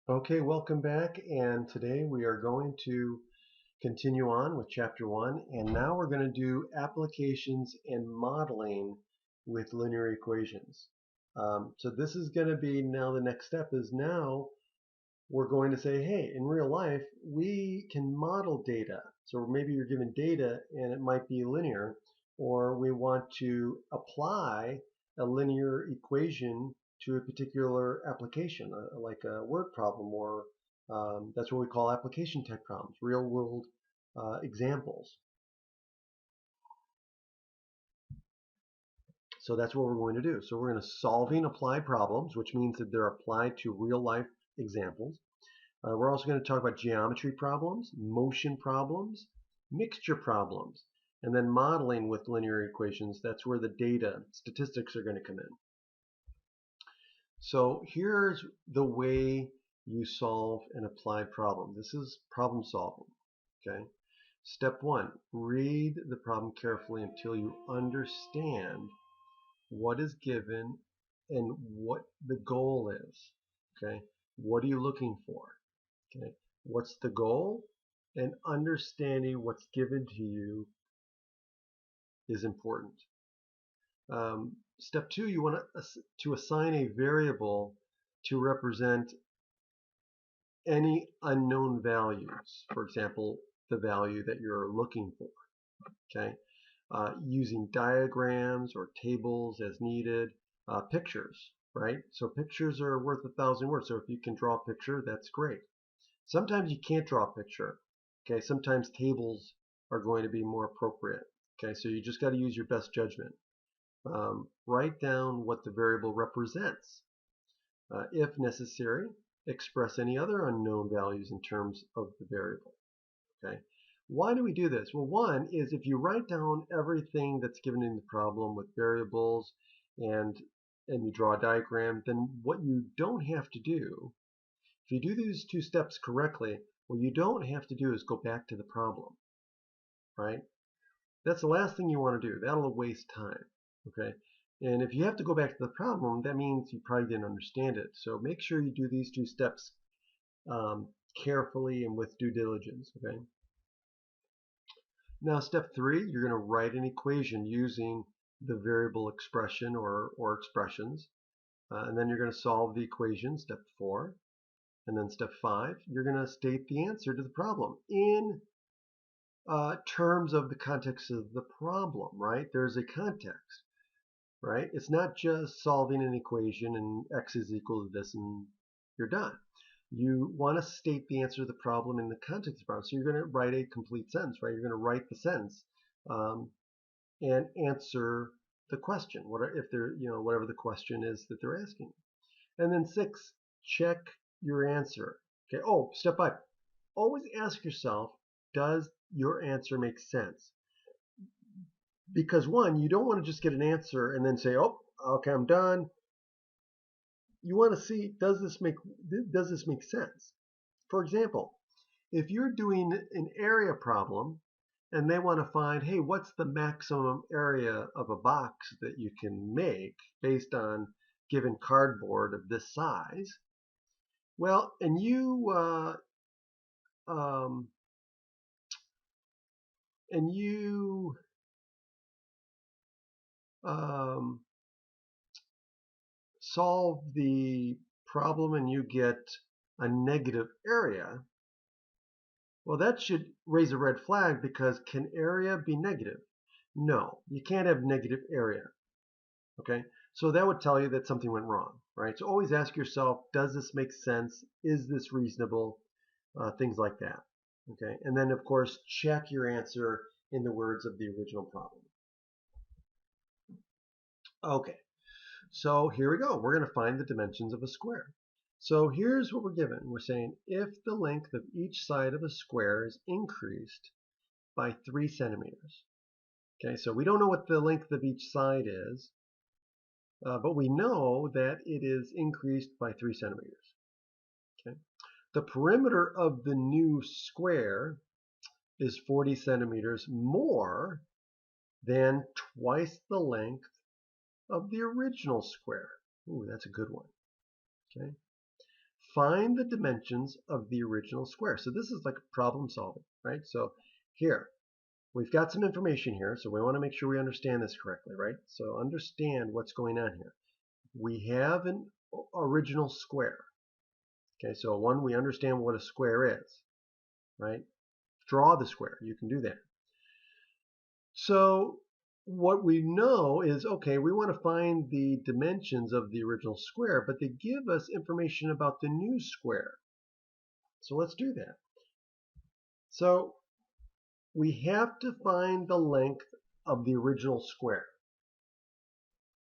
Okay, welcome back, and today we are going to continue on with chapter 1, and now we're going to do applications and modeling with linear equations. So this is going to be now the next step is now we're going to say, hey, in real life, we can model data. So maybe you're given data and it might be linear, or we want to apply a linear equation to a particular application, like a word problem, or that's what we call application type problems, real world examples. So that's what we're going to do. So we're going to solving applied problems, which means that they're applied to real life examples. We're also going to talk about geometry problems, motion problems, mixture problems, and then modeling with linear equations. That's where the data, statistics are going to come in. So here's the way you solve an applied problem. This is problem solving. Okay. Step 1, read the problem carefully until you understand what is given and what the goal is. Okay. What are you looking for? Okay, what's the goal? And understanding what's given to you is important. Step 2, you want to assign a variable to represent any unknown values. For example, the value that you're looking for. Okay, using diagrams or tables as needed. Pictures, right? So pictures are worth 1,000 words. So if you can draw a picture, that's great. Sometimes you can't draw a picture. Okay, sometimes tables are going to be more appropriate. Okay, so you just got to use your best judgment. Write down what the variable represents. If necessary, express any other unknown values in terms of the variable. Okay, why do we do this? Well, one is if you write down everything that's given in the problem with variables and you draw a diagram, then what you don't have to do, if you do these two steps correctly, what you don't have to do is go back to the problem, right? That's the last thing you want to do. That'll waste time, okay? And if you have to go back to the problem, that means you probably didn't understand it. So make sure you do these two steps carefully and with due diligence, okay? Now, step 3, you're going to write an equation using the variable expression or expressions. And then you're going to solve the equation, step 4. And then step 5, you're going to state the answer to the problem in terms of the context of the problem, right? There's a context, right? It's not just solving an equation and x is equal to this and you're done. You want to state the answer to the problem in the context of the problem. So you're going to write a complete sentence, right? You're going to write the sentence and answer the question, whatever the question is that they're asking. And then 6, check your answer. Okay. Oh, step 5. Always ask yourself, does your answer make sense? Because one, you don't want to just get an answer and then say, oh, okay, I'm done. You want to see, does this make sense? For example, if you're doing an area problem and they want to find, hey, what's the maximum area of a box that you can make based on given cardboard of this size? Well, and you solve the problem and you get a negative area, well, that should raise a red flag because can area be negative? No, you can't have negative area. Okay, so that would tell you that something went wrong, right? So always ask yourself, does this make sense? Is this reasonable? Things like that. Okay, and then of course check your answer in the words of the original problem. Okay, so here we go. We're going to find the dimensions of a square. So here's what we're given. We're saying if the length of each side of a square is increased by 3 centimeters. Okay, so we don't know what the length of each side is, but we know that it is increased by 3 centimeters. Okay, the perimeter of the new square is 40 centimeters more than twice the length of the original square. Ooh, that's a good one. Okay. find the dimensions of the original square. So this is like problem solving, right? So here, we've got some information here, so we want to make sure we understand this correctly, right? So understand what's going on here. We have an original square. Okay, so one, we understand what a square is, right? Draw the square, you can do that. So what we know is, okay, we want to find the dimensions of the original square, but they give us information about the new square. So let's do that. So we have to find the length of the original square.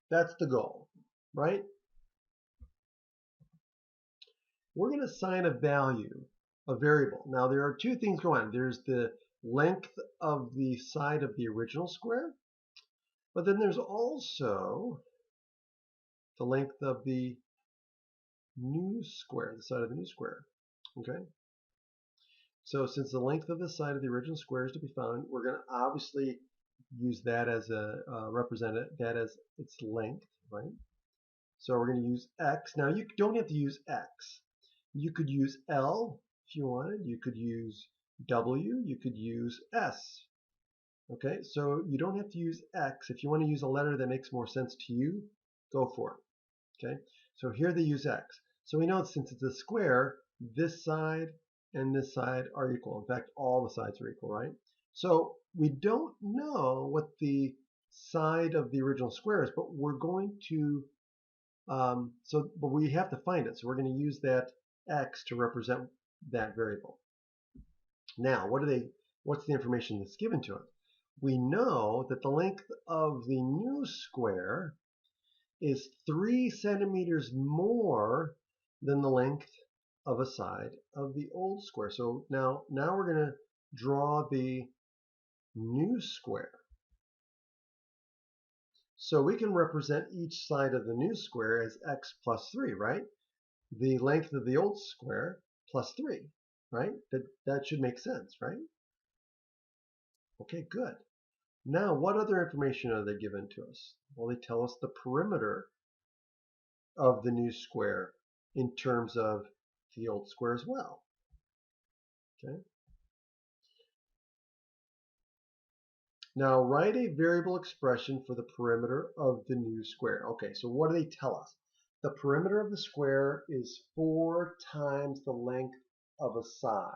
That's the goal, right? We're going to assign a value, a variable. Now there are two things going on. There's the length of the side of the original square, but then there's also the length of the new square, the side of the new square. Okay? So since the length of the side of the original square is to be found, we're going to obviously use that as a represent that as its length, right? So we're going to use x. Now you don't have to use x. You could use L if you wanted. You could use W. You could use S. Okay, so you don't have to use X. If you want to use a letter that makes more sense to you, go for it. Okay, so here they use X. So we know that since it's a square, this side and this side are equal. In fact, all the sides are equal, right? So we don't know what the side of the original square is, but we're going to, but we have to find it. So we're going to use that X to represent that variable. Now, what's the information that's given to us? We know that the length of the new square is 3 centimeters more than the length of a side of the old square. So now we're going to draw the new square. So we can represent each side of the new square as x plus 3, right? The length of the old square plus 3, right? That should make sense, right? Okay, good. Now, what other information are they given to us? Well, they tell us the perimeter of the new square in terms of the old square as well. Okay. Now, write a variable expression for the perimeter of the new square. Okay, so what do they tell us? The perimeter of the square is 4 times the length of a side.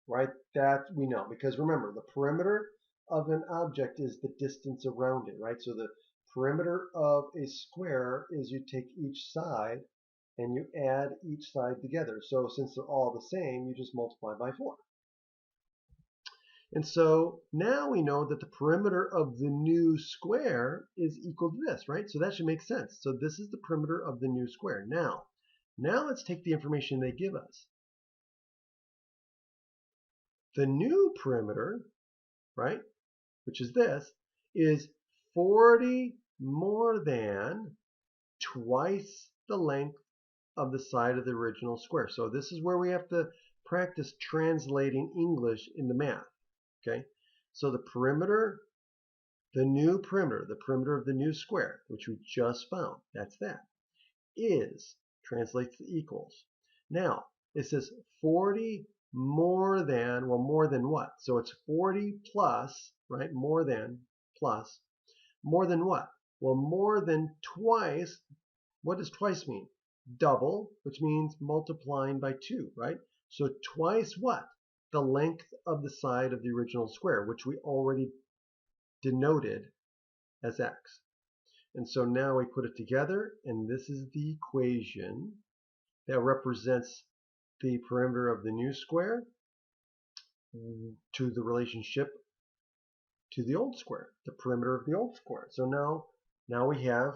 Right? That we know, because remember, the perimeter of an object is the distance around it, right? So the perimeter of a square is you take each side and you add each side together. So since they're all the same, you just multiply by 4. And so now we know that the perimeter of the new square is equal to this, right? So that should make sense. So this is the perimeter of the new square. Now let's take the information they give us. The new perimeter, right, which is this, is 40 more than twice the length of the side of the original square. So this is where we have to practice translating English into math. Okay, so the perimeter, the new perimeter, the perimeter of the new square, which we just found, that's that, translates to equals. Now, it says 40 more than, well, more than what? So it's 40 plus, right, more than, plus, more than what? Well, more than twice. What does twice mean? Double, which means multiplying by 2, right? So twice what? The length of the side of the original square, which we already denoted as x. And so now we put it together, and this is the equation that represents the perimeter of the new square to the relationship to the old square, the perimeter of the old square. So now we have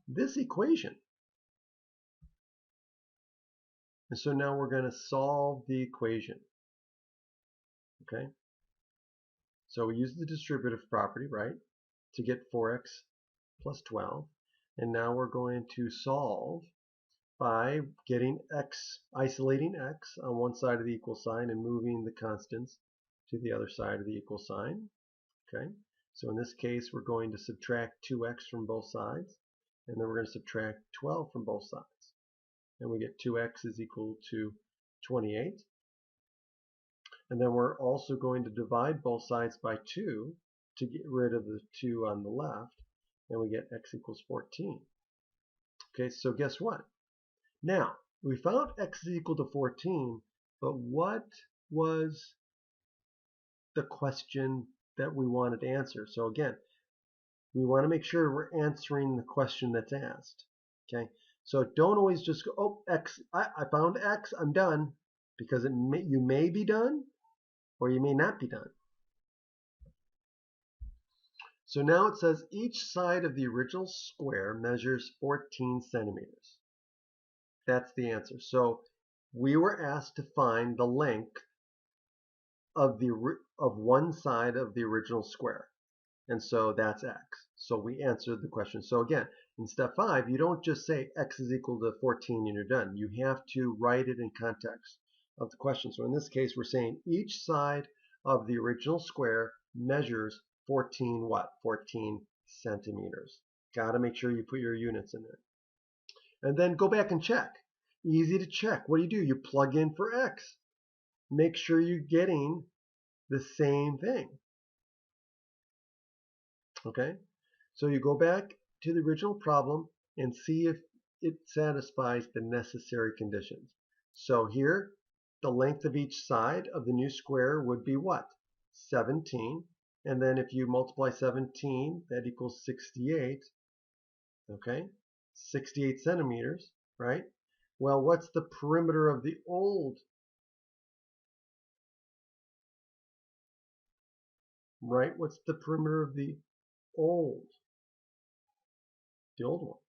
this equation. And so now we're going to solve the equation. Okay? So we use the distributive property, right, to get 4x plus 12. And now we're going to solve by getting x, isolating x on one side of the equal sign and moving the constants to the other side of the equal sign. Okay, so in this case we're going to subtract 2x from both sides, and then we're going to subtract 12 from both sides. and we get 2x is equal to 28. And then we're also going to divide both sides by 2 to get rid of the 2 on the left, and we get x equals 14. Okay, so guess what? Now, we found x is equal to 14, but what was the question that we wanted to answer? So again, we want to make sure we're answering the question that's asked. Okay, so don't always just go, oh, x, I found x, I'm done, because you may be done or you may not be done. So now it says each side of the original square measures 14 centimeters. That's the answer. So we were asked to find the length of one side of the original square. And so that's x. So we answered the question. So again, in step 5, you don't just say x is equal to 14 and you're done. You have to write it in context of the question. So in this case, we're saying each side of the original square measures 14 what? 14 centimeters. Got to make sure you put your units in there. And then go back and check. Easy to check. What do? You plug in for x. Make sure you're getting the same thing. Okay? So you go back to the original problem and see if it satisfies the necessary conditions. So here, the length of each side of the new square would be what? 17. And then if you multiply 17, that equals 68. Okay? 68 centimeters, right? Well, what's the perimeter of the old? Right? What's the perimeter of the old? The old one.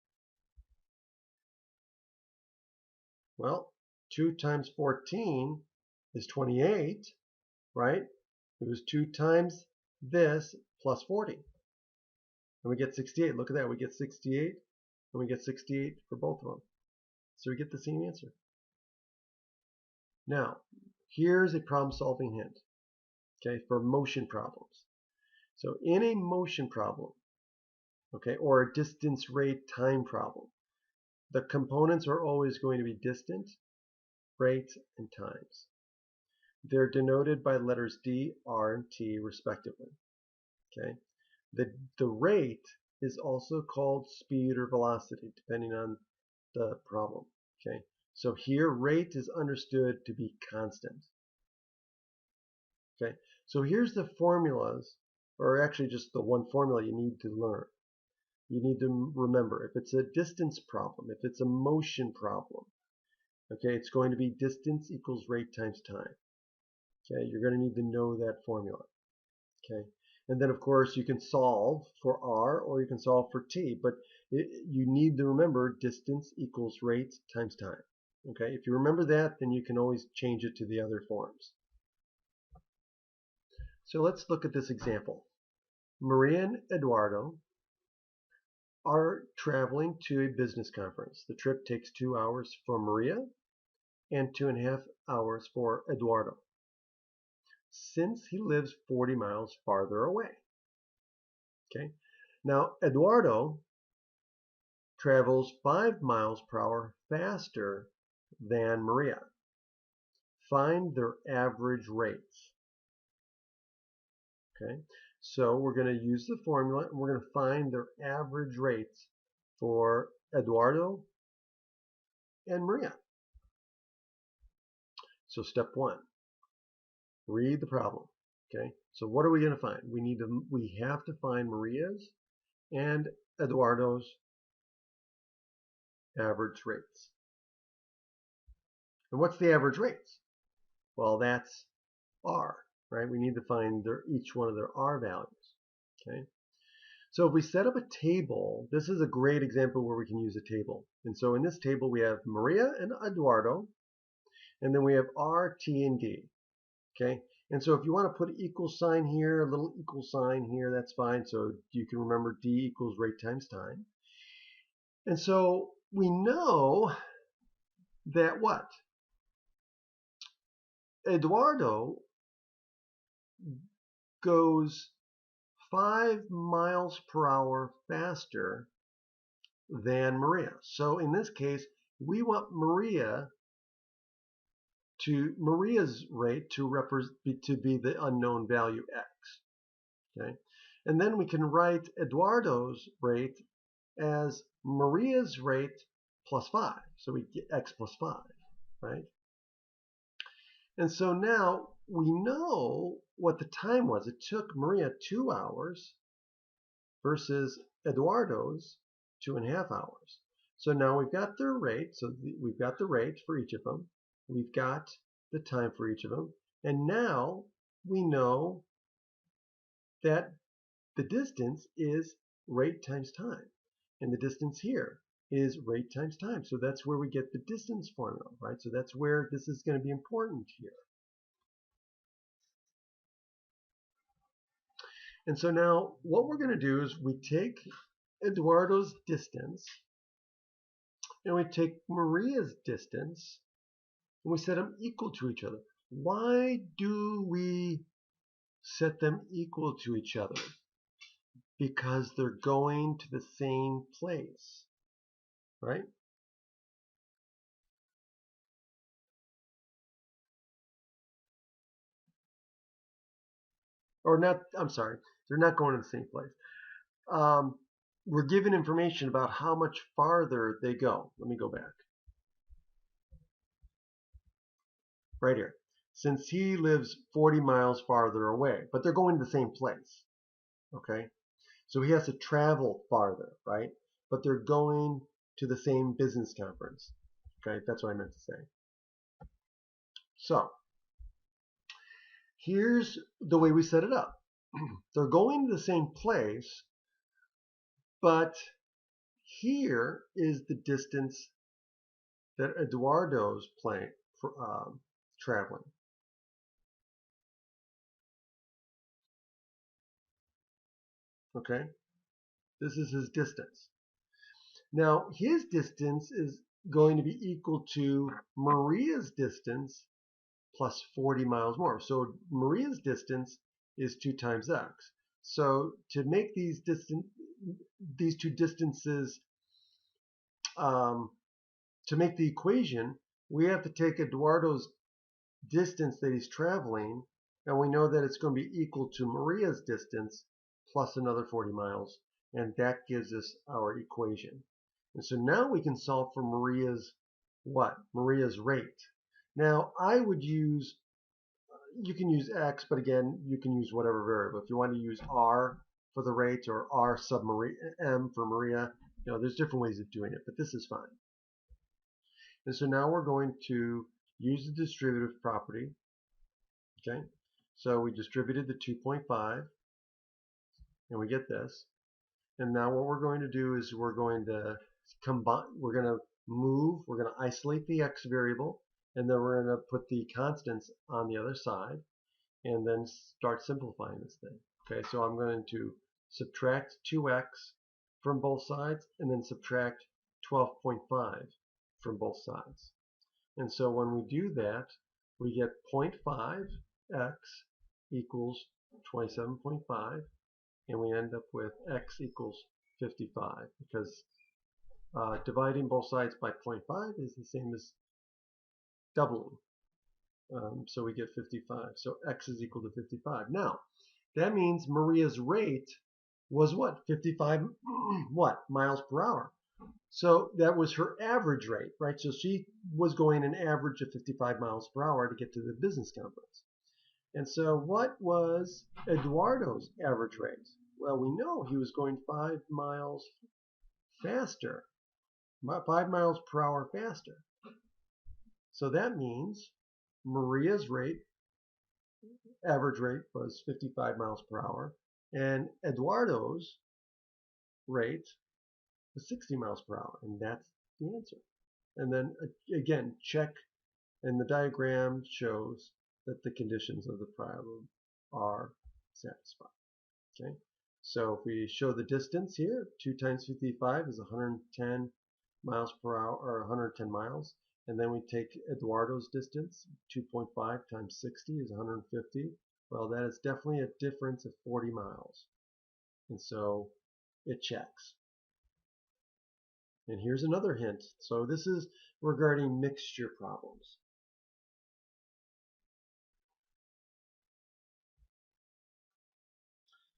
Well, 2 times 14 is 28, right? It was 2 times this plus 40. And we get 68. Look at that. We get 68, and we get 68 for both of them. So we get the same answer. Now, here's a problem-solving hint, okay, for motion problems. So in a motion problem, okay, or a distance, rate, time problem, the components are always going to be distance, rate, and times. They're denoted by letters D, R, and T respectively. Okay. The rate is also called speed or velocity, depending on the problem. Okay. So here, rate is understood to be constant. Okay. So here's the formulas, or actually just the one formula you need to learn. You need to remember, if it's a distance problem, if it's a motion problem, okay, it's going to be distance equals rate times time. Okay, you're going to need to know that formula. Okay, and then of course you can solve for R or you can solve for T, but you need to remember distance equals rate times time. Okay, if you remember that, then you can always change it to the other forms. So let's look at this example. Maria and Eduardo are traveling to a business conference. The trip takes 2 hours for Maria and 2.5 hours for Eduardo, since he lives 40 miles farther away. Okay. Now, Eduardo travels 5 miles per hour faster than Maria. Find their average rates. Okay. So we're going to use the formula and we're going to find their average rates for Eduardo and Maria. So step 1, read the problem. Okay. So what are we going to find? We have to find Maria's and Eduardo's average rates. And what's the average rates? Well, that's R, right? We need to find each one of their R values. Okay. So if we set up a table, this is a great example where we can use a table. And so in this table we have Maria and Eduardo, and then we have R, T, and D. Okay. And so if you want to put an equal sign here, a little equal sign here, that's fine. So you can remember D equals rate times time. And so we know that what? Eduardo goes 5 miles per hour faster than Maria. So in this case, we want Maria's rate to be the unknown value x. Okay, and then we can write Eduardo's rate as Maria's rate plus 5. So we get x plus 5, right? And so now we know what the time was. It took Maria 2 hours versus Eduardo's 2.5 hours. So now we've got their rate. So we've got the rate for each of them. We've got the time for each of them. And now we know that the distance is rate times time. And the distance here is rate times time. So that's where we get the distance formula, right? So that's where this is going to be important here. And so now what we're going to do is we take Eduardo's distance and we take Maria's distance and we set them equal to each other. Why do we set them equal to each other? Because they're going to the same place, right? Or not, I'm sorry, they're not going to the same place. We're given information about how much farther they go. Let me go back. Right here. Since he lives 40 miles farther away, but they're going to the same place. Okay? So he has to travel farther, right? But they're going to the same business conference. Okay? That's what I meant to say. So, here's the way we set it up. They're going to the same place, but here is the distance that Eduardo's traveling. Okay? This is his distance. Now, his distance is going to be equal to Maria's distance plus 40 miles more. So Maria's distance is 2 times x. So to make these two distances, to make the equation, we have to take Eduardo's distance that he's traveling, and we know that it's going to be equal to Maria's distance plus another 40 miles, and that gives us our equation. And so now we can solve for Maria's what? Maria's rate. Now I would use, you can use x, but again, you can use whatever variable. If you want to use r for the rate or r sub m for Maria, there's different ways of doing it, but this is fine. And so now we're going to use the distributive property. Okay, so we distributed the 2.5 and we get this. And now what we're going to do is we're going to combine, we're going to isolate the x variable, and then we're going to put the constants on the other side and then start simplifying this thing. Okay, so I'm going to subtract 2x from both sides and then subtract 12.5 from both sides. And so when we do that, we get 0.5x equals 27.5, and we end up with x equals 55, because dividing both sides by 0.5 is the same as doubling. So we get 55. So x is equal to 55. Now, that means Maria's rate was what? 55 what? Miles per hour. So that was her average rate, right? So she was going an average of 55 miles per hour to get to the business conference. And so what was Eduardo's average rate? Well, we know he was going 5 miles faster, 5 miles per hour faster. So that means Maria's rate, average rate, was 55 miles per hour, and Eduardo's rate was 60 miles per hour, and that's the answer. And then again, check, and the diagram shows that the conditions of the problem are satisfied. Okay, so if we show the distance here, 2 times 55 is 110 miles per hour, or 110 miles, and then we take Eduardo's distance, 2.5 times 60 is 150. Well, that is definitely a difference of 40 miles, and so it checks. And here's another hint. So this is regarding mixture problems.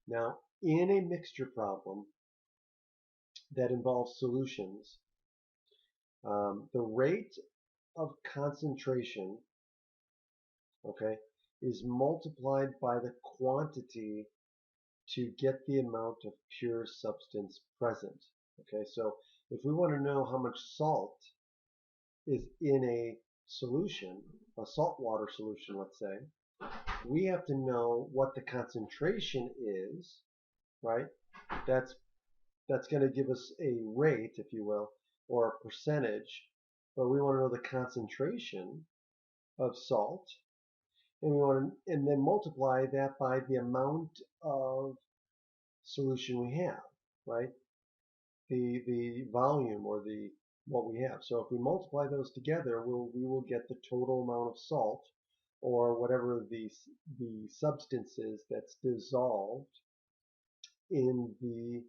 Now, in a mixture problem that involves solutions, the rate of concentration, okay, is multiplied by the quantity to get the amount of pure substance present. Okay, so if we want to know how much salt is in a solution, a saltwater solution, let's say, we have to know what the concentration is, right? That's going to give us a rate, if you will, or a percentage, but we want to know the concentration of salt, and we want to, and then multiply that by the amount of solution we have, right? The volume or the what we have. So if we multiply those together, we will get the total amount of salt or whatever the substance is that's dissolved in the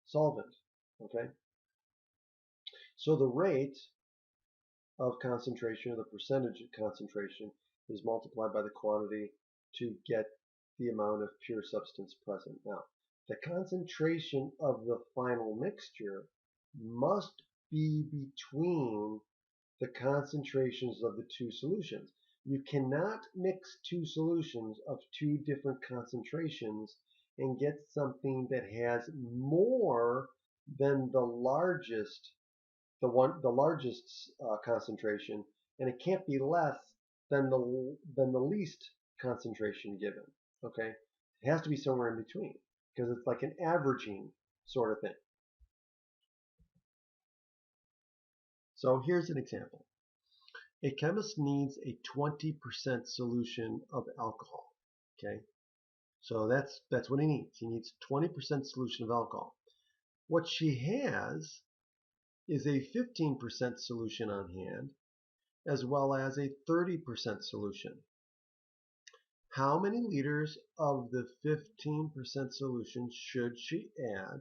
solvent. Okay. So the rate of concentration or the percentage of concentration is multiplied by the quantity to get the amount of pure substance present. Now, the concentration of the final mixture must be between the concentrations of the two solutions. You cannot mix two solutions of two different concentrations and get something that has more than the largest concentration, and it can't be less than the least concentration given. Okay, it has to be somewhere in between because it's like an averaging sort of thing. So here's an example. A chemist needs a 20% solution of alcohol. Okay, so that's what he needs. He needs 20% solution of alcohol. What she has is a 15% solution on hand, as well as a 30% solution. How many liters of the 15% solution should she add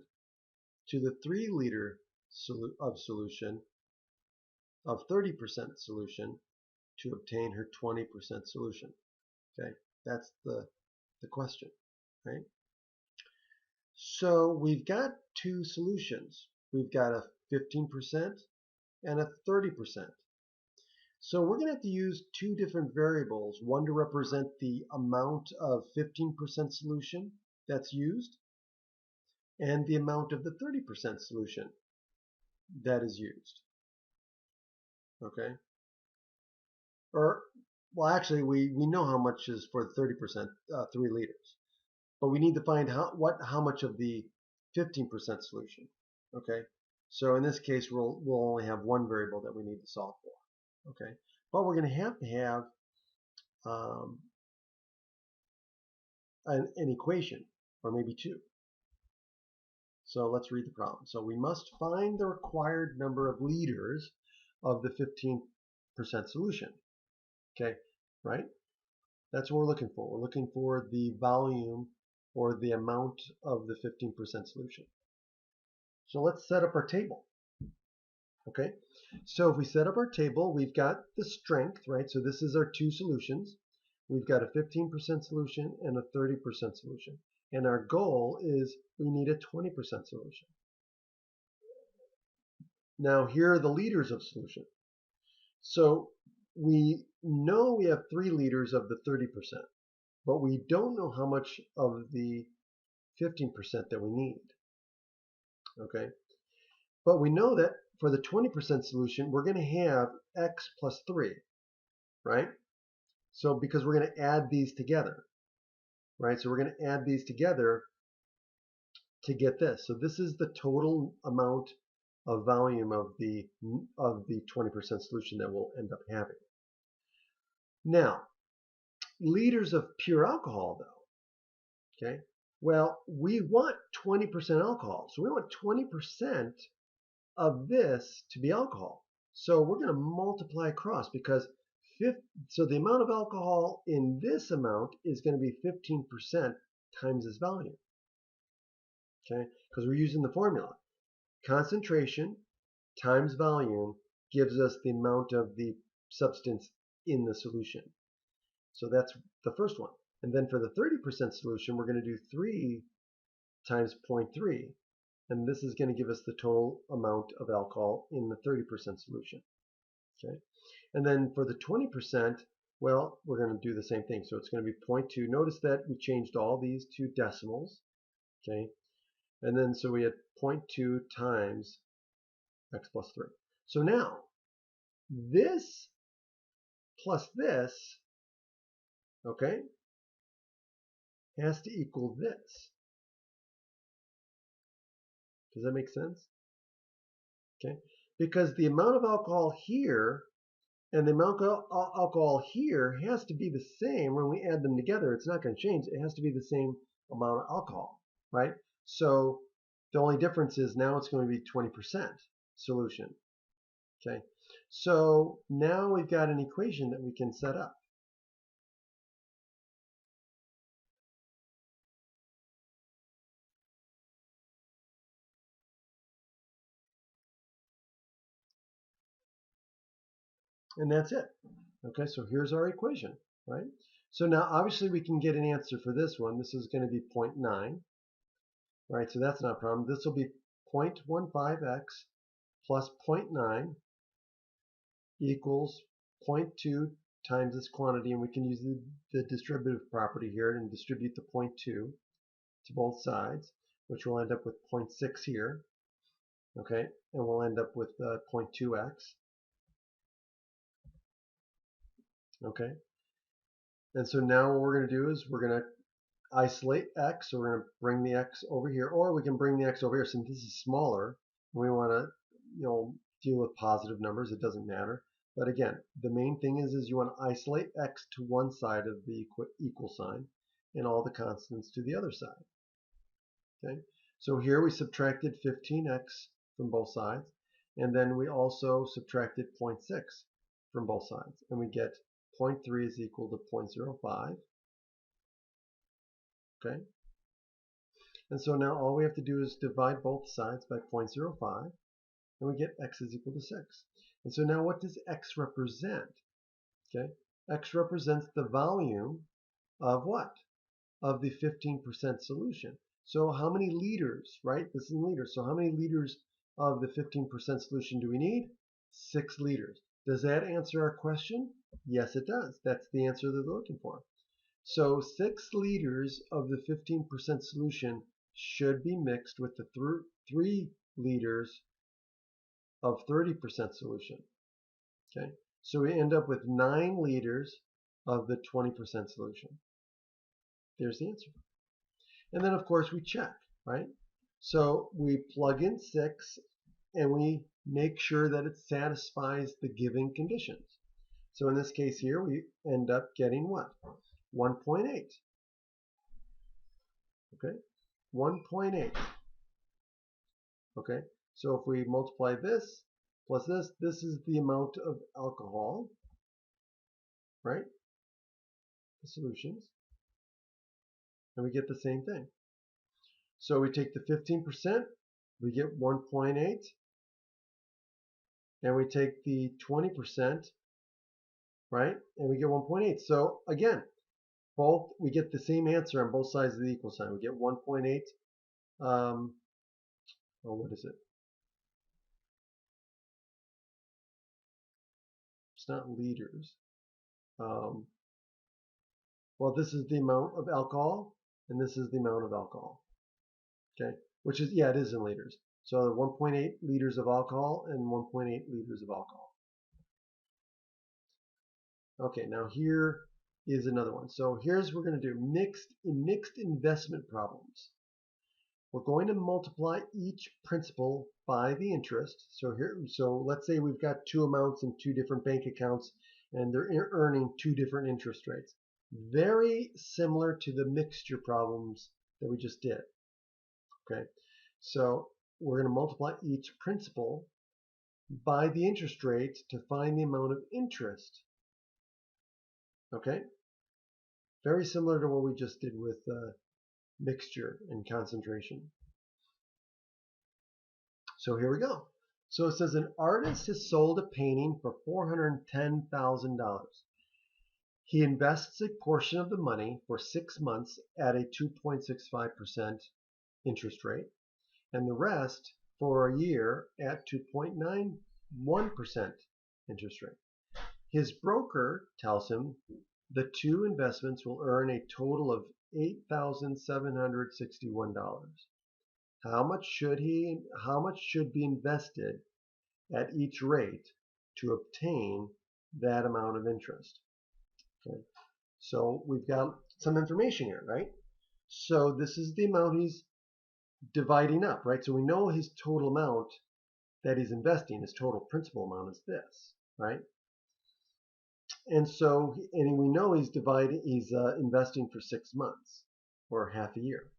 to the 3 liter solution of 30% solution to obtain her 20% solution? Okay, that's the question, right? So we've got two solutions. We've got a 15% and a 30%. So we're going to have to use two different variables, one to represent the amount of 15% solution that's used and the amount of the 30% solution that is used. Okay? Or, well, actually, we know how much is for the 30%, 3 liters. But we need to find how much of the 15% solution. Okay? So in this case, we'll only have one variable that we need to solve for. Okay, but we're going to have an equation, or maybe two. So let's read the problem. So we must find the required number of liters of the 15% solution. Okay, right? That's what we're looking for. We're looking for the volume or the amount of the 15% solution. So let's set up our table. Okay, so if we set up our table, we've got the strength, right? So this is our two solutions. We've got a 15% solution and a 30% solution. And our goal is we need a 20% solution. Now here are the liters of solution. So we know we have 3 liters of the 30%, but we don't know how much of the 15% that we need. Okay, but we know that for the 20% solution, we're going to have x plus 3, right? So because we're going to add these together, right? So we're going to add these together to get this. So this is the total amount of volume of the 20% solution that we'll end up having. Now, liters of pure alcohol, though. Okay. Well, we want 20% alcohol, so we want 20% of this to be alcohol. So we're going to multiply across because so the amount of alcohol in this amount is going to be 15% times this volume. Okay, because we're using the formula. concentration times volume gives us the amount of the substance in the solution. So that's the first one. And then for the 30% solution, we're going to do 3 times 0.3. And this is going to give us the total amount of alcohol in the 30% solution. Okay. And then for the 20%, well, we're going to do the same thing. So it's going to be 0.2. Notice that we changed all these to decimals. Okay. And then so we had 0.2 times x plus 3. So now, this plus this, okay, has to equal this. Does that make sense? Okay, because the amount of alcohol here and the amount of alcohol here has to be the same when we add them together. It's not going to change. It has to be the same amount of alcohol, right? So the only difference is now it's going to be 20% solution. Okay, so now we've got an equation that we can set up. And that's it. Okay, so here's our equation, right? So now obviously we can get an answer for this one. This is going to be 0.9, right? So that's not a problem. This will be 0.15x plus 0.9 equals 0.2 times this quantity, and we can use the distributive property here and distribute the 0.2 to both sides, which will end up with 0.6 here, okay? And we'll end up with 0.2x, okay? And so now what we're going to do is we're going to isolate x, so we're going to bring the x over here, or we can bring the x over here since this is smaller. We want to, deal with positive numbers. It doesn't matter. But again, the main thing is you want to isolate x to one side of the equal sign and all the constants to the other side. Okay. So here we subtracted 15x from both sides, and then we also subtracted 0.6 from both sides, and we get 0.3 is equal to 0.05. Okay. And so now all we have to do is divide both sides by 0.05, and we get x is equal to 6. And so now what does x represent? Okay, x represents the volume of what? Of the 15% solution. So how many liters, right? This is in liters. So how many liters of the 15% solution do we need? 6 liters. Does that answer our question? Yes, it does. That's the answer that they're looking for. So 6 liters of the 15% solution should be mixed with the 3 liters of 30% solution. Okay, so we end up with 9 liters of the 20% solution. There's the answer. And then of course we check, right? So we plug in 6 and we make sure that it satisfies the given conditions. So in this case here we end up getting what? 1.8. Okay, 1.8. Okay, so if we multiply this plus this is the amount of alcohol, right? The solutions. And we get the same thing. So we take the 15%, we get 1.8, and we take the 20%, right? And we get 1.8. So again, we get the same answer on both sides of the equal sign. We get 1.8. What is it? It's not liters. Well, this is the amount of alcohol, and this is the amount of alcohol. Okay, which is, yeah, it is in liters. So 1.8 liters of alcohol and 1.8 liters of alcohol. Okay, now here is another one. So here's what we're going to do mixed investment problems. We're going to multiply each principal by the interest. So let's say we've got 2 amounts in 2 different bank accounts, and they're earning 2 different interest rates. Very similar to the mixture problems that we just did. Okay, so we're going to multiply each principal by the interest rate to find the amount of interest. Okay, very similar to what we just did with mixture and concentration. So here we go. So it says an artist has sold a painting for $410,000. He invests a portion of the money for 6 months at a 2.65% interest rate, and the rest for a year at 2.91% interest rate. His broker tells him the two investments will earn a total of $8,761. How much should be invested at each rate to obtain that amount of interest? Okay. So we've got some information here, right? So this is the amount he's dividing up, right? So we know his total amount that he's investing, his total principal amount is this, right? And so, and we know he's investing for 6 months or half a year.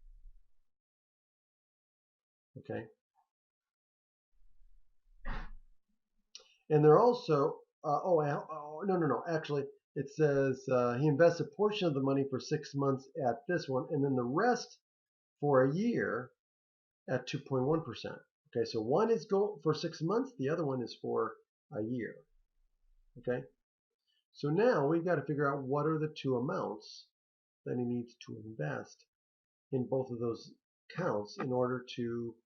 Okay. And they're also, no. Actually, it says he invests a portion of the money for 6 months at this one, and then the rest for a year at 2.1%. Okay, so one is for 6 months, the other one is for a year. Okay, so now we've got to figure out what are the two amounts that he needs to invest in both of those accounts in order to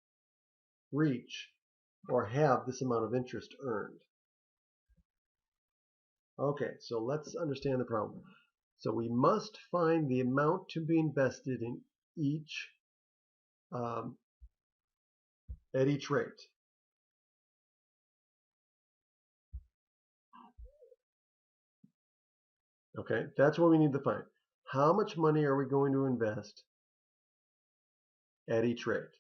reach or have this amount of interest earned. Okay, so let's understand the problem. So we must find the amount to be invested in each at each rate. Okay, that's what we need to find. How much money are we going to invest at each rate?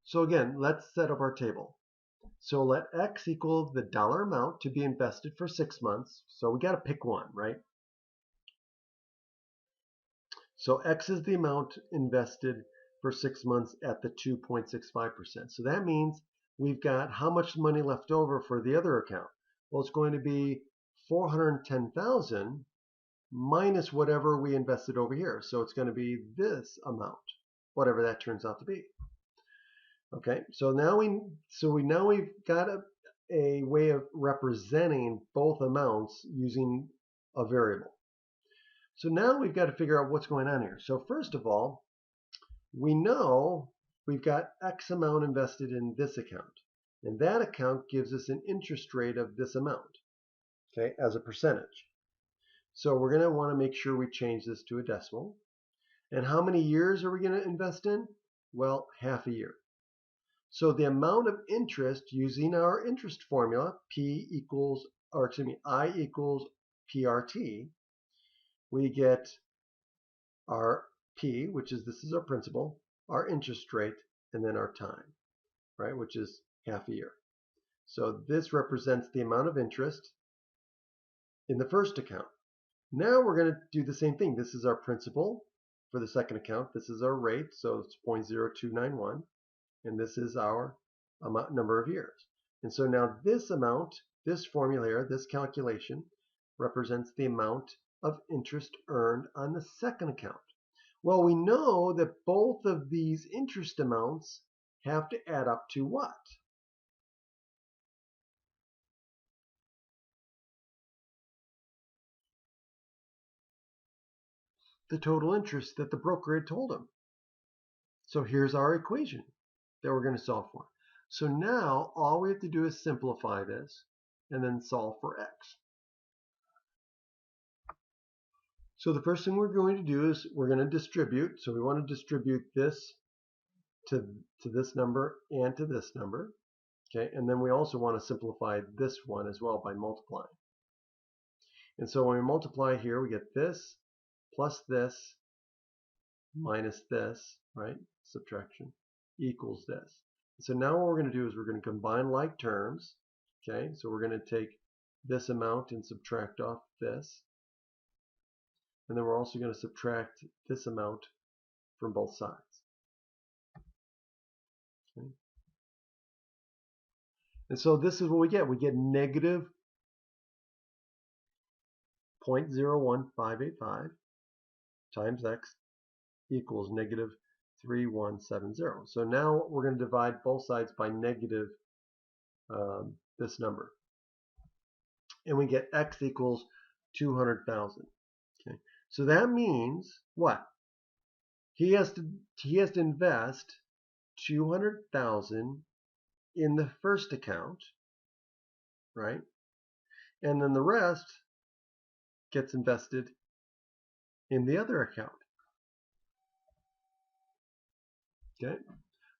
So again, let's set up our table. So let X equal the dollar amount to be invested for 6 months. So we got to pick one, right? So X is the amount invested for 6 months at the 2.65%. So that means we've got how much money left over for the other account? Well, it's going to be 410,000 minus whatever we invested over here. So it's going to be this amount, whatever that turns out to be. Okay, so now we've got a way of representing both amounts using a variable. So now we've got to figure out what's going on here. So first of all, we know we've got X amount invested in this account, and that account gives us an interest rate of this amount, okay, as a percentage. So we're going to want to make sure we change this to a decimal. And how many years are we going to invest in? Well, half a year. So the amount of interest using our interest formula, I equals PRT, we get our P, which is this is our principal, our interest rate, and then our time, right, which is half a year. So this represents the amount of interest in the first account. Now we're going to do the same thing. This is our principal for the second account. This is our rate, so it's 0.0291. And this is our number of years. And so now this amount, this formula here, this calculation, represents the amount of interest earned on the second account. Well, we know that both of these interest amounts have to add up to what? The total interest that the broker had told him. So here's our equation that we're going to solve for. So now all we have to do is simplify this and then solve for X. So the first thing we're going to do is we're going to distribute. So we want to distribute this to this number and to this number. Okay, and then we also want to simplify this one as well by multiplying. And so when we multiply here, we get this plus this minus this, right? Subtraction equals this. So now what we're going to do is we're going to combine like terms. Okay, so we're going to take this amount and subtract off this. And then we're also going to subtract this amount from both sides. Okay. And so this is what we get. We get negative 0.01585 times X equals negative 3170. So now we're going to divide both sides by negative this number. And we get x equals 200,000. Okay. So that means what? He has to invest 200,000 in the first account, right? And then the rest gets invested in the other account. Okay.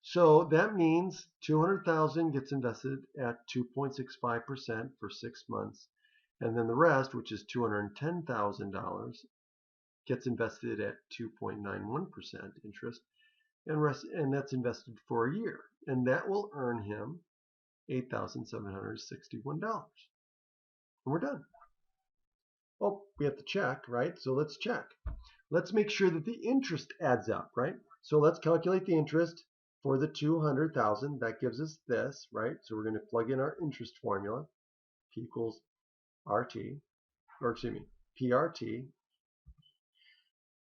So that means 200,000 gets invested at 2.65% for 6 months, and then the rest, which is $210,000, gets invested at 2.91% interest, and that's invested for a year, and that will earn him $8,761. And we're done. Oh, we have to check, right? So let's check. Let's make sure that the interest adds up, right? So let's calculate the interest for the 200,000. That gives us this, right? So we're going to plug in our interest formula. P equals RT, or excuse me, PRT.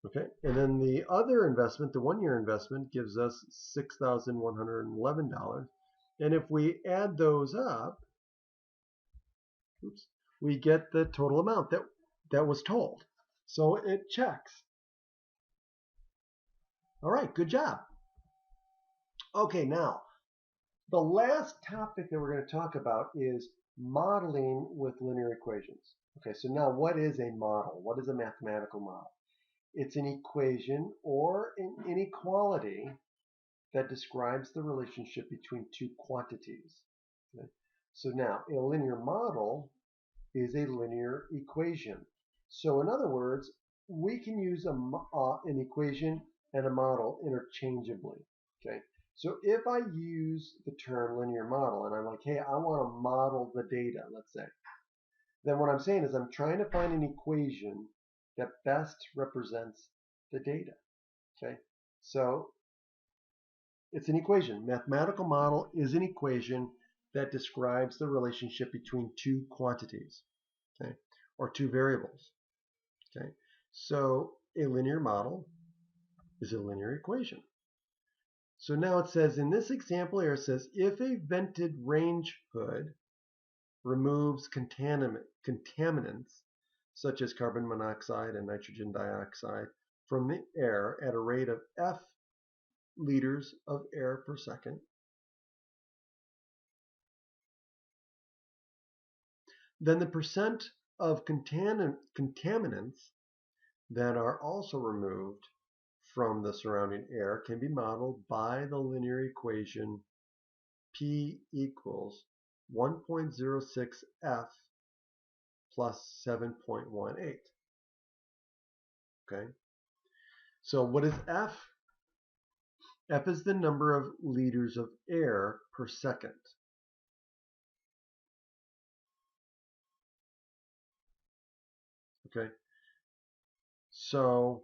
Okay, and then the other investment, the 1-year investment, gives us $6,111. And if we add those up, oops, we get the total amount that was told. So it checks. All right, good job. Okay, now, the last topic that we're going to talk about is modeling with linear equations. Okay, so now what is a model? What is a mathematical model? It's an equation or an inequality that describes the relationship between two quantities. Okay? So now, a linear model is a linear equation. So in other words, we can use an equation and a model interchangeably. Okay? So if I use the term linear model and I'm like, hey, I want to model the data, let's say, then what I'm saying is I'm trying to find an equation that best represents the data. Okay? So it's an equation. Mathematical model is an equation that describes the relationship between two quantities, okay, or two variables. Okay? So a linear model is a linear equation. So now it says in this example here, it says if a vented range hood removes contaminants such as carbon monoxide and nitrogen dioxide from the air at a rate of F liters of air per second, then the percent of contaminants that are also removed from the surrounding air can be modeled by the linear equation P equals 1.06 F plus 7.18. Okay, so what is F? F is the number of liters of air per second. Okay, so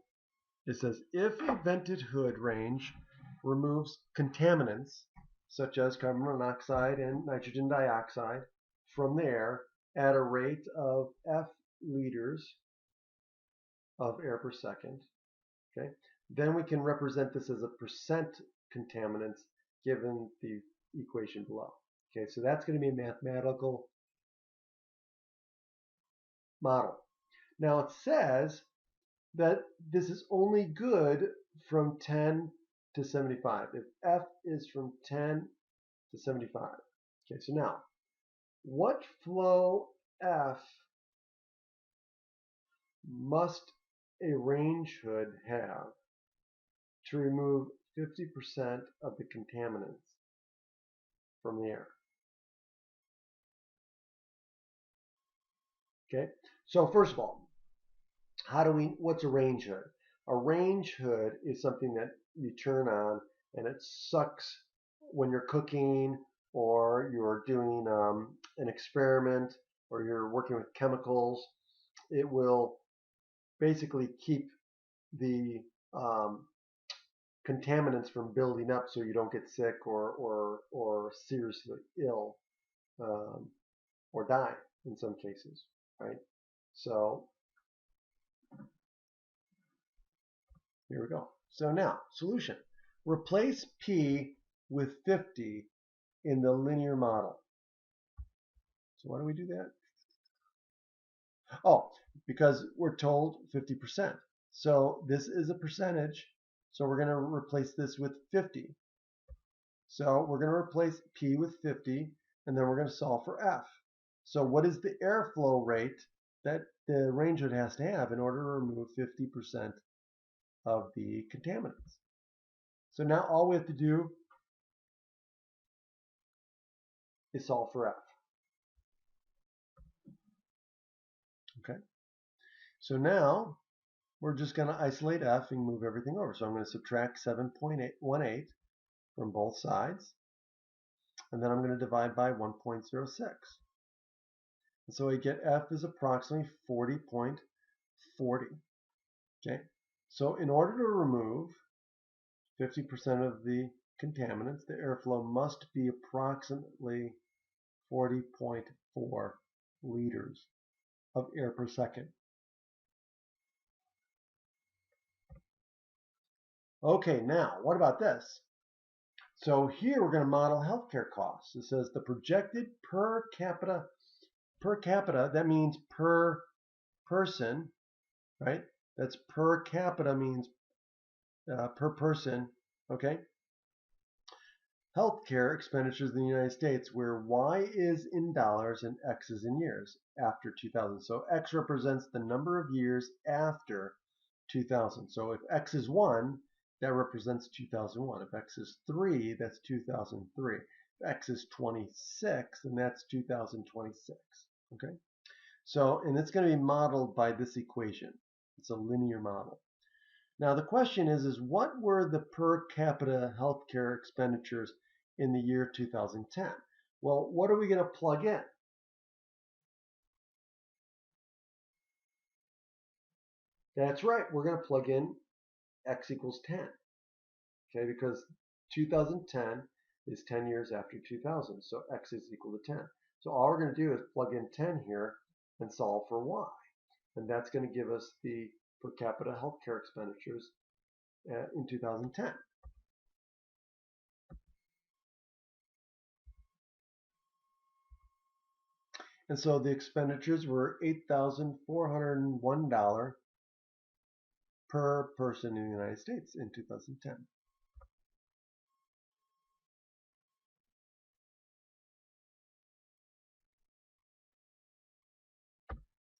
it says if a vented hood range removes contaminants such as carbon monoxide and nitrogen dioxide from the air at a rate of F liters of air per second, okay, then we can represent this as a percent contaminants given the equation below. Okay, so that's going to be a mathematical model. Now it says that this is only good from 10 to 75. If F is from 10 to 75. Okay, so now, what flow F must a range hood have to remove 50% of the contaminants from the air? Okay, so first of all, what's a range hood? A range hood is something that you turn on and it sucks when you're cooking or you're doing an experiment or you're working with chemicals. It will basically keep the contaminants from building up so you don't get sick or seriously ill or die in some cases, right? So here we go. So now, solution. Replace P with 50 in the linear model. So why do we do that? Oh, because we're told 50%. So this is a percentage. So we're going to replace this with 50. So we're going to replace P with 50, and then we're going to solve for F. So what is the airflow rate that the range hood has to have in order to remove 50% of the contaminants? So now all we have to do is solve for F. Okay. So now we're just going to isolate F and move everything over. So I'm going to subtract 7.18 from both sides, and then I'm going to divide by 1.06. And so I get F is approximately 40.40. Okay, so in order to remove 50% of the contaminants, the airflow must be approximately 40.4 liters of air per second. Okay, now what about this? So here we're going to model healthcare costs. It says the projected per capita, that means per person, right? That's per capita means per person, okay? Healthcare expenditures in the United States where Y is in dollars and X is in years after 2000. So X represents the number of years after 2000. So if X is 1, that represents 2001. If X is 3, that's 2003. If X is 26, then that's 2026. Okay? So, and it's going to be modeled by this equation. It's a linear model. Now the question is what were the per capita healthcare expenditures in the year 2010? Well, what are we going to plug in? That's right, we're going to plug in X equals 10. Okay, because 2010 is 10 years after 2000, so X is equal to 10. So all we're going to do is plug in 10 here and solve for Y. And that's going to give us the per capita healthcare expenditures in 2010. And so the expenditures were $8,401 per person in the United States in 2010.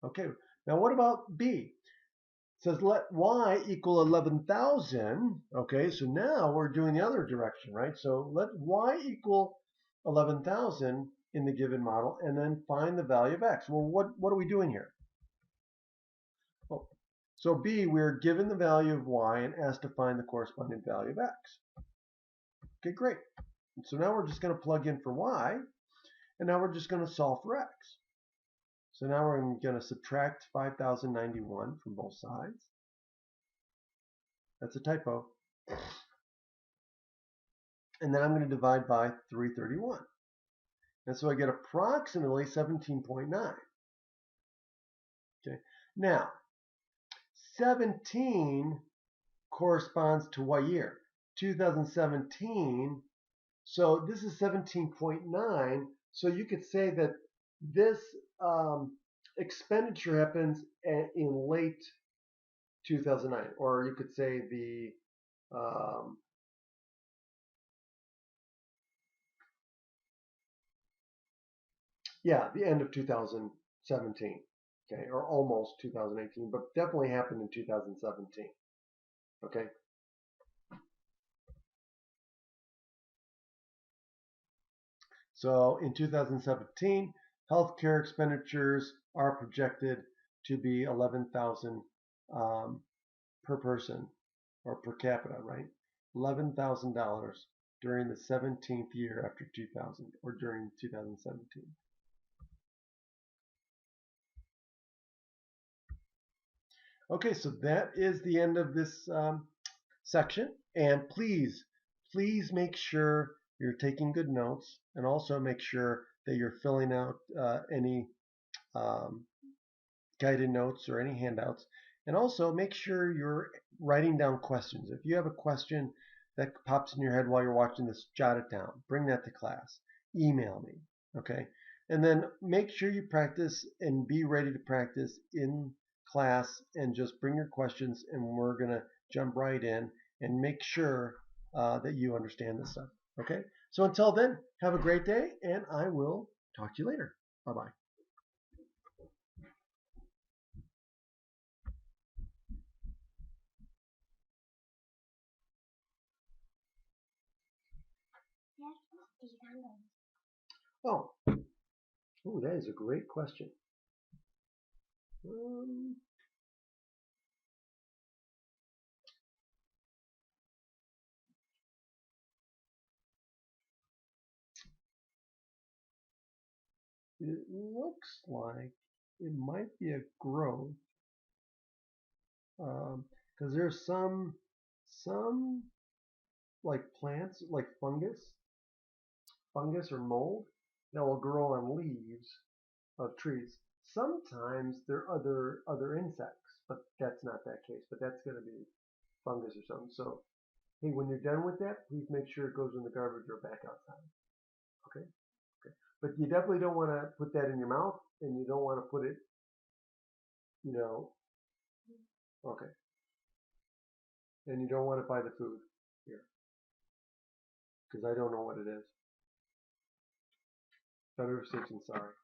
Okay, now what about B? It says let Y equal 11,000. Okay, so now we're doing the other direction, right? So let Y equal 11,000 in the given model and then find the value of X. Well, what are we doing here? Oh, so B, we're given the value of Y and asked to find the corresponding value of X. Okay, great. So now we're just going to plug in for Y, and now we're just going to solve for X. So now we're going to subtract 5,091 from both sides. That's a typo. And then I'm going to divide by 331. And so I get approximately 17.9. Okay. Now, 17 corresponds to what year? 2017. So this is 17.9. So you could say that this expenditure happens in late 2009, or you could say the end of 2017, okay, or almost 2018, but definitely happened in 2017, okay. So in 2017, healthcare expenditures are projected to be 11,000 per person or per capita, right? $11,000 during the 17th year after 2000 or during 2017. Okay, so that is the end of this section, and please make sure you're taking good notes, and also make sure that you're filling out any guided notes or any handouts, and also make sure you're writing down questions. If you have a question that pops in your head while you're watching this, jot it down. Bring that to class. Email me. Okay? And then make sure you practice and be ready to practice in class, and just bring your questions, and we're going to jump right in and make sure that you understand this stuff. Okay? So until then, have a great day, and I will talk to you later. Bye-bye. Oh, that is a great question. It looks like it might be a growth, because there's some like plants, like fungus or mold, that will grow on leaves of trees. Sometimes there are other insects, but that's not that case. But that's going to be fungus or something. So hey, when you're done with that, please make sure it goes in the garbage or back outside. Okay? Okay. But you definitely don't want to put that in your mouth, and you don't want to put it, you know, okay. And you don't want it by the food here, because I don't know what it is. Better safe than sorry.